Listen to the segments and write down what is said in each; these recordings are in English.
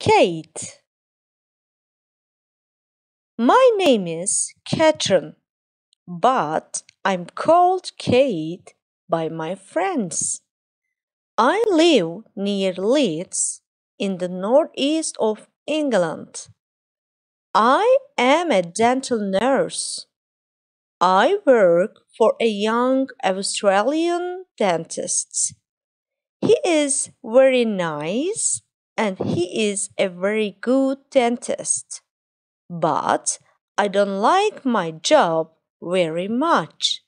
Kate. My name is Catherine, but I'm called Kate by my friends. I live near Leeds in the northeast of England. I am a dental nurse. I work for a young Australian dentist. He is very nice and he is a very good dentist. But I don't like my job very much.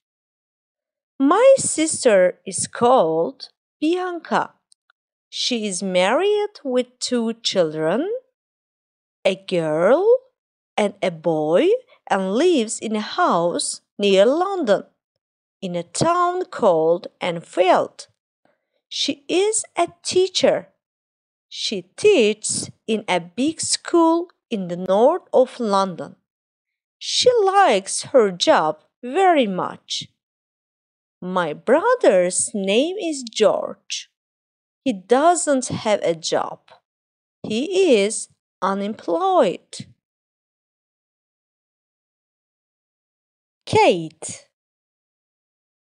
My sister is called Bianca. She is married with 2 children, a girl and a boy, and lives in a house near London, in a town called Enfield. She is a teacher. She teaches in a big school in the north of London. She likes her job very much. My brother's name is George. He doesn't have a job. He is unemployed. Kate.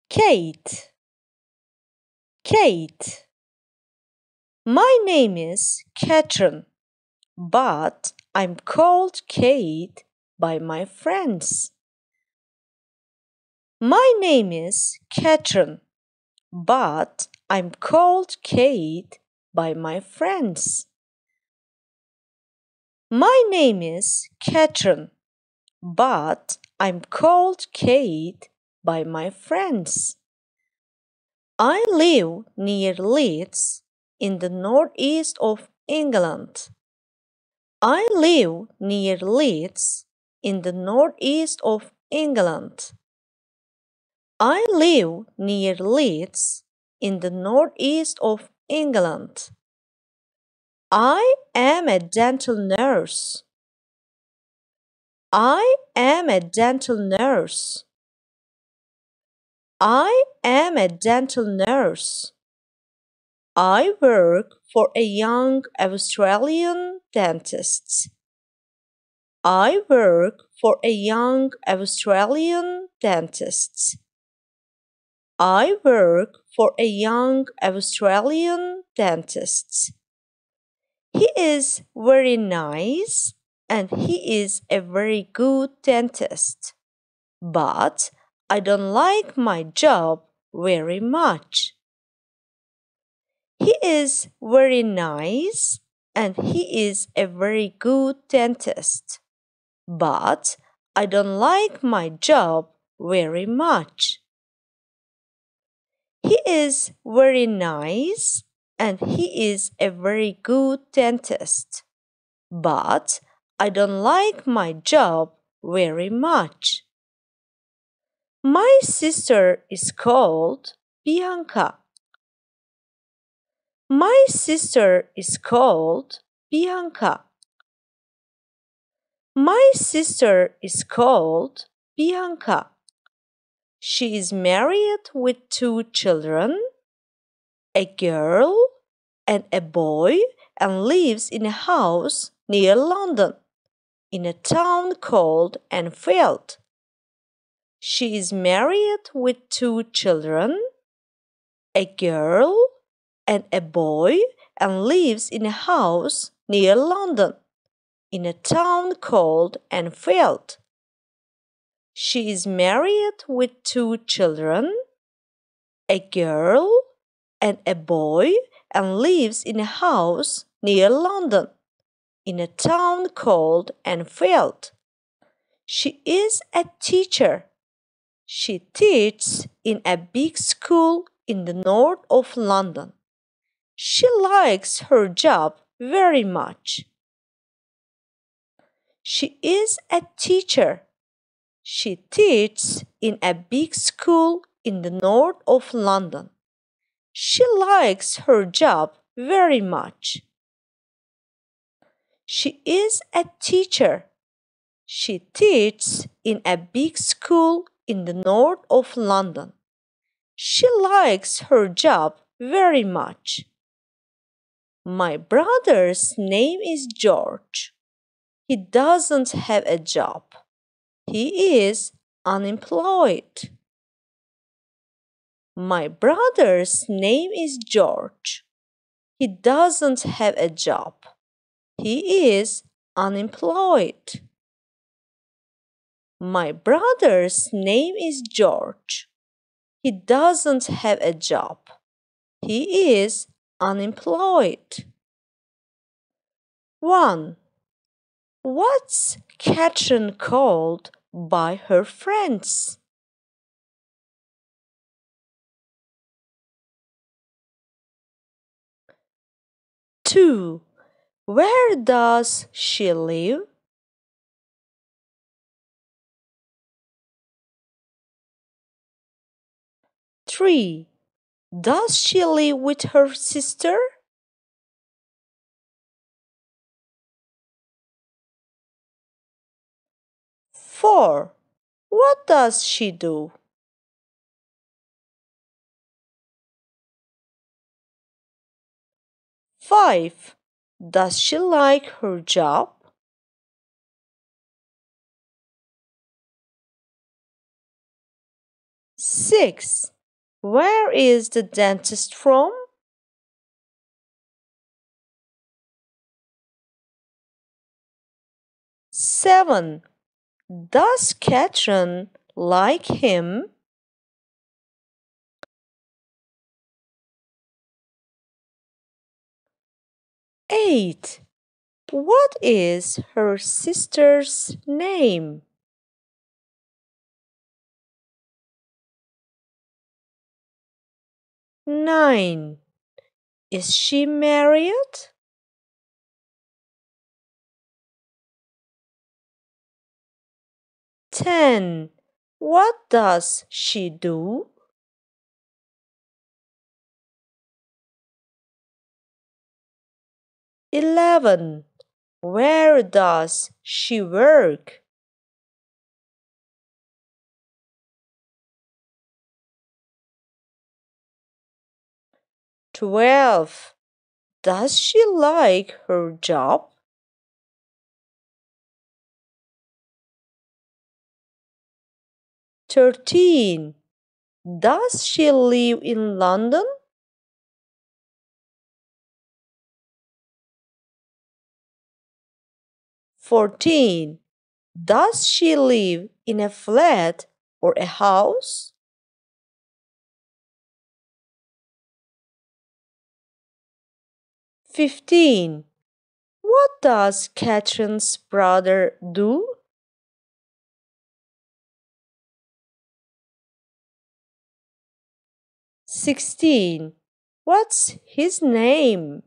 Kate. Kate. My name is Catherine, but I'm called Kate by my friends. My name is Catherine, but I'm called Kate by my friends. My name is Catherine, but I'm called Kate by my friends. I live near Leeds in the northeast of England. I live near Leeds in the northeast of England. I live near Leeds in the northeast of England. I am a dental nurse. I am a dental nurse. I am a dental nurse. I work for a young Australian dentist. I work for a young Australian dentist. I work for a young Australian dentist. He is very nice and he is a very good dentist. But I don't like my job very much. He is very nice and he is a very good dentist. But I don't like my job very much. He is very nice and he is a very good dentist. But I don't like my job very much. My sister is called Bianca. My sister is called Bianca. My sister is called Bianca. She is married with 2 children, a girl and a boy, and lives in a house near London, in a town called Enfield. She is married with 2 children, a girl and a boy, and lives in a house near London, in a town called Enfield. She is married with 2 children, a girl and a boy, and lives in a house near London, in a town called Enfield. She is a teacher. She teaches in a big school in the north of London. She likes her job very much. She is a teacher. She teaches in a big school in the north of London. She likes her job very much. She is a teacher. She teaches in a big school in the north of London. She likes her job very much. My brother's name is George. He doesn't have a job. He is unemployed. My brother's name is George. He doesn't have a job. He is unemployed. My brother's name is George. He doesn't have a job. He is unemployed. 1. What's Catherine called by her friends? 2. Where does she live? 3. Does she live with her sister? 4. What does she do? 5. Does she like her job? 6. Where is the dentist from? 7. Does Catherine like him? 8. What is her sister's name? 9. Is she married? 10. What does she do? 11. Where does she work? 12. Does she like her job? 13. Does she live in London? 14. Does she live in a flat or a house? 15. What does Catherine's brother do? 16. What's his name?